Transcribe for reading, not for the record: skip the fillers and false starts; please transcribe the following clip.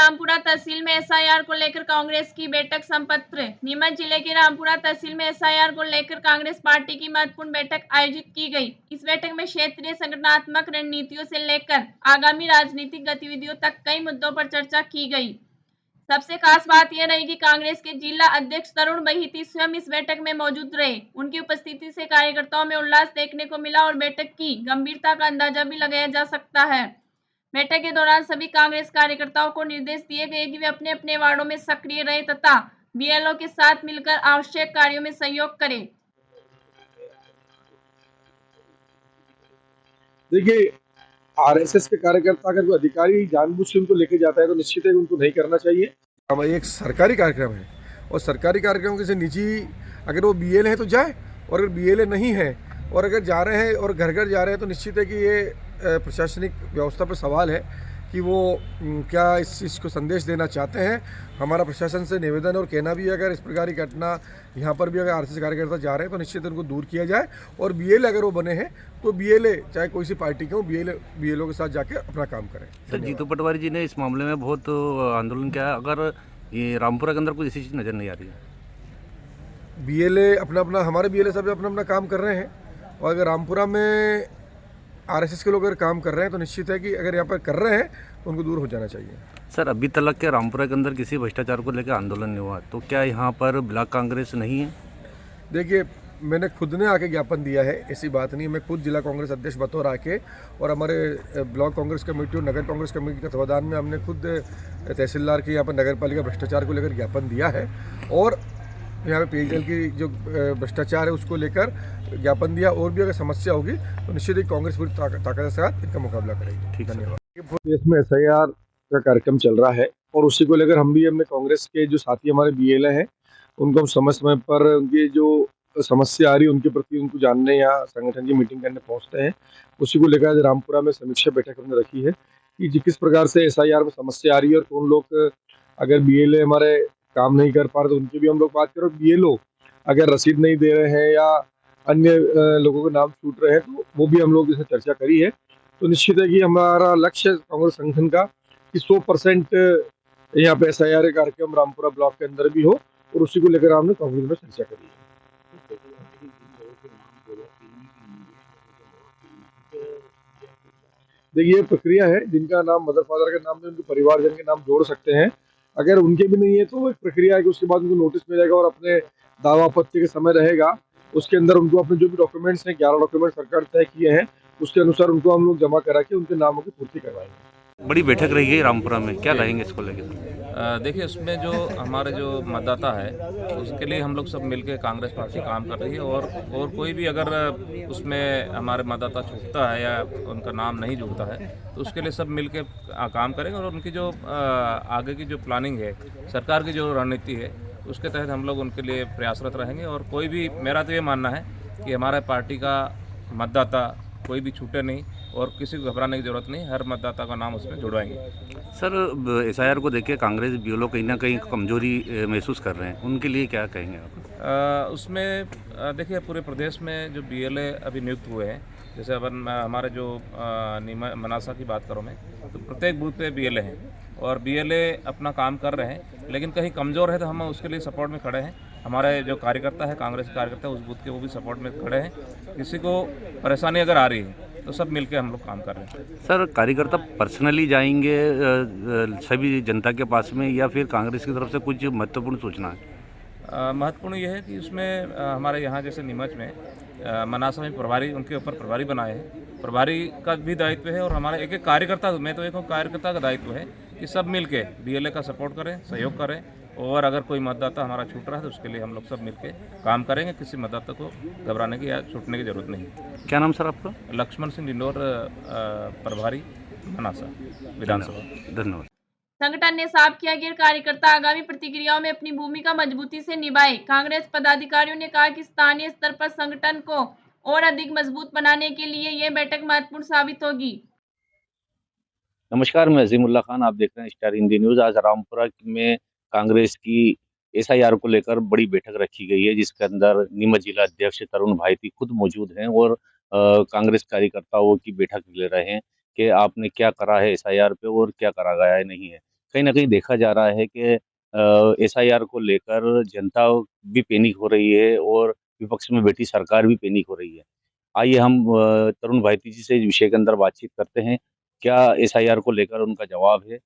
रामपुरा तहसील में एसआईआर को लेकर कांग्रेस की बैठक संपन्न। नीमच जिले के रामपुरा तहसील में एसआईआर को लेकर कांग्रेस पार्टी की महत्वपूर्ण बैठक आयोजित की गई। इस बैठक में क्षेत्रीय संगठनात्मक रणनीतियों से लेकर आगामी राजनीतिक गतिविधियों तक कई मुद्दों पर चर्चा की गई। सबसे खास बात यह रही कि कांग्रेस के जिला अध्यक्ष तरुण बहीती स्वयं इस बैठक में मौजूद रहे। उनकी उपस्थिति से कार्यकर्ताओं में उल्लास देखने को मिला और बैठक की गंभीरता का अंदाजा भी लगाया जा सकता है। बैठक के दौरान सभी कांग्रेस कार्यकर्ताओं को निर्देश दिए गए कि वे अपने अपने वार्डों में सक्रिय रहें तथा बीएलओ के साथ मिलकर आवश्यक कार्यों में सहयोग करें। देखिए, आरएसएस के कार्यकर्ता अगर कोई अधिकारी जानबूझ से उनको लेके जाता है तो निश्चित है उनको नहीं करना चाहिए। अब एक सरकारी कार्यक्रम है और सरकारी कार्यक्रम किसी निजी, अगर वो बीएलए है तो जाए, और अगर बीएलए नहीं है और अगर जा रहे हैं और घर घर जा रहे हैं तो निश्चित है कि ये प्रशासनिक व्यवस्था पर सवाल है कि वो क्या इस चीज़ को संदेश देना चाहते हैं। हमारा प्रशासन से निवेदन और कहना भी है अगर इस प्रकार की घटना यहाँ पर भी अगर आरएसएस कार्यकर्ता जा रहे हैं तो निश्चित उनको दूर किया जाए, और बीएलए अगर वो बने हैं तो बीएलए चाहे कोई सी पार्टी के हो, बीएलओ के साथ जाके अपना काम करें। सर, जीतू पटवारी जी ने इस मामले में बहुत आंदोलन किया, अगर ये रामपुरा के अंदर कुछ ऐसी चीज़ नज़र नहीं आ रही है। बीएलए अपना हमारे बीएलए सब अपना काम कर रहे हैं, और अगर रामपुरा में आरएसएस के लोग अगर काम कर रहे हैं तो निश्चित है कि अगर यहाँ पर कर रहे हैं तो उनको दूर हो जाना चाहिए। सर, अभी तक के रामपुरा के अंदर किसी भ्रष्टाचार को लेकर आंदोलन नहीं हुआ, तो क्या यहाँ पर ब्लॉक कांग्रेस नहीं है? देखिए, मैंने खुद ने आके ज्ञापन दिया है, ऐसी बात नहीं है। मैं खुद जिला कांग्रेस अध्यक्ष बतौर आके और हमारे ब्लॉक कांग्रेस कमेटी और नगर कांग्रेस कमेटी के तत्वाधान में हमने खुद तहसीलदार के यहाँ पर नगर पालिका भ्रष्टाचार को लेकर ज्ञापन दिया है, और यहाँ पे पेयजल की जो भ्रष्टाचार है उसको लेकर ज्ञापन दिया। और भी अगर समस्या होगी तो निश्चित ही कांग्रेस पूरी ताकत के साथ इनका मुकाबला करेगी। ठीक, धन्यवाद। देश में एसआईआर का कार्यक्रम चल रहा है और उसी को लेकर हम भी अपने कांग्रेस के जो साथी हमारे बीएलए हैं उनको हम समय समय पर उनकी जो समस्या आ रही है उनके प्रति उनको जानने या संगठन की मीटिंग करने पहुंचते हैं। उसी को लेकर आज रामपुरा में समीक्षा बैठक हमने रखी है कि किस प्रकार से एसआईआर में समस्या आ रही है और कौन लोग अगर बीएलए हमारे काम नहीं कर पा रहे तो उनकी भी हम लोग बात करें, और बीएलओ अगर रसीद नहीं दे रहे हैं या अन्य लोगों के नाम छूट रहे हैं तो वो भी हम लोग इसमें चर्चा करी है। तो निश्चित है कि हमारा लक्ष्य कांग्रेस संगठन का कि 100% यहाँ पे एसआईआर कार्यक्रम रामपुरा ब्लॉक के अंदर भी हो, और उसी को लेकर हमने कांग्रेस में चर्चा करी है। देखिए, प्रक्रिया है, जिनका नाम मदर फादर के नाम में उनके परिवारजन के नाम जोड़ सकते हैं। अगर उनके भी नहीं है तो एक प्रक्रिया है कि उसके बाद उनको नोटिस मिलेगा और अपने दावा आपत्ति के समय रहेगा, उसके अंदर उनको अपने जो भी डॉक्यूमेंट्स हैं 11 डॉक्यूमेंट सरकार तय किए हैं उसके अनुसार उनको हम लोग जमा करा के उनके नामों की पूर्ति करवाएंगे। बड़ी बैठक रही है रामपुरा में, क्या कहेंगे इसको लेकर? देखिए, उसमें जो हमारे जो मतदाता है उसके लिए हम लोग सब मिलके कांग्रेस पार्टी काम कर रही है, और कोई भी अगर उसमें हमारे मतदाता छूटता है या उनका नाम नहीं जुड़ता है तो उसके लिए सब मिलके काम करेंगे, और उनकी जो आगे की जो प्लानिंग है, सरकार की जो रणनीति है उसके तहत हम लोग उनके लिए प्रयासरत रहेंगे। और कोई भी, मेरा तो ये मानना है कि हमारे पार्टी का मतदाता कोई भी छूटे नहीं और किसी को घबराने की जरूरत नहीं, हर मतदाता का नाम उसमें जुड़वाएंगे। सर, एसआईआर को देख के कांग्रेस बीएलओ कहीं ना कहीं कमजोरी महसूस कर रहे हैं, उनके लिए क्या कहेंगे आप? उसमें देखिए, पूरे प्रदेश में जो बीएलए अभी नियुक्त हुए हैं, जैसे अपन हमारे जो मनासा की बात करूँ मैं, तो प्रत्येक बूथ पे बीएलए हैं और बीएलए अपना काम कर रहे हैं, लेकिन कहीं कमज़ोर है तो हम उसके लिए सपोर्ट में खड़े हैं। हमारे जो कार्यकर्ता है, कांग्रेस के कार्यकर्ता उस बूथ के, वो भी सपोर्ट में खड़े हैं। किसी को परेशानी अगर आ रही है तो सब मिलके हम लोग काम कर रहे हैं। सर, कार्यकर्ता पर्सनली जाएंगे सभी जनता के पास में, या फिर कांग्रेस की तरफ से कुछ महत्वपूर्ण सूचना है? महत्वपूर्ण यह है कि उसमें हमारे यहाँ जैसे नीमच में मनासा में प्रभारी, उनके ऊपर प्रभारी बनाए हैं, प्रभारी का भी दायित्व है, और हमारे एक एक कार्यकर्ता, मैं तो एक कार्यकर्ता का दायित्व है कि सब मिलके बीएलए का सपोर्ट करें, सहयोग करें, और अगर कोई मतदाता हमारा छूट रहा है तो उसके लिए हम लोग सब मिलके काम करेंगे। किसी मतदाता को घबराने की या छूटने की जरूरत नहीं। क्या नाम सर आपका? लक्ष्मण सिंह डिंडोर, प्रभारी मनासा विधानसभा। धन्यवाद। संगठन ने साफ किया कि कार्यकर्ता आगामी प्रतिक्रियाओं में अपनी भूमिका मजबूती से निभाए। कांग्रेस पदाधिकारियों ने कहा कि स्थानीय स्तर पर संगठन को और अधिक मजबूत बनाने के लिए यह बैठक महत्वपूर्ण साबित होगी। नमस्कार, मैं अजीमुल्ला खान, आप देख रहे हैं स्टार हिंदी न्यूज। आज रामपुरा में कांग्रेस की एसआईआर को लेकर बड़ी बैठक रखी गई है, जिसके अंदर नीमच जिला अध्यक्ष तरुण भाईती खुद मौजूद हैं और कांग्रेस कार्यकर्ताओं की बैठक ले रहे हैं कि आपने क्या करा है एसआईआर पे और क्या करा गया है नहीं है। कहीं ना कहीं देखा जा रहा है कि एसआईआर को लेकर जनता भी पैनिक हो रही है और विपक्ष में बैठी सरकार भी पैनिक हो रही है। आइए हम तरुण भाईती जी से इस विषय के अंदर बातचीत करते हैं। क्या एसआईआर को लेकर उनका जवाब है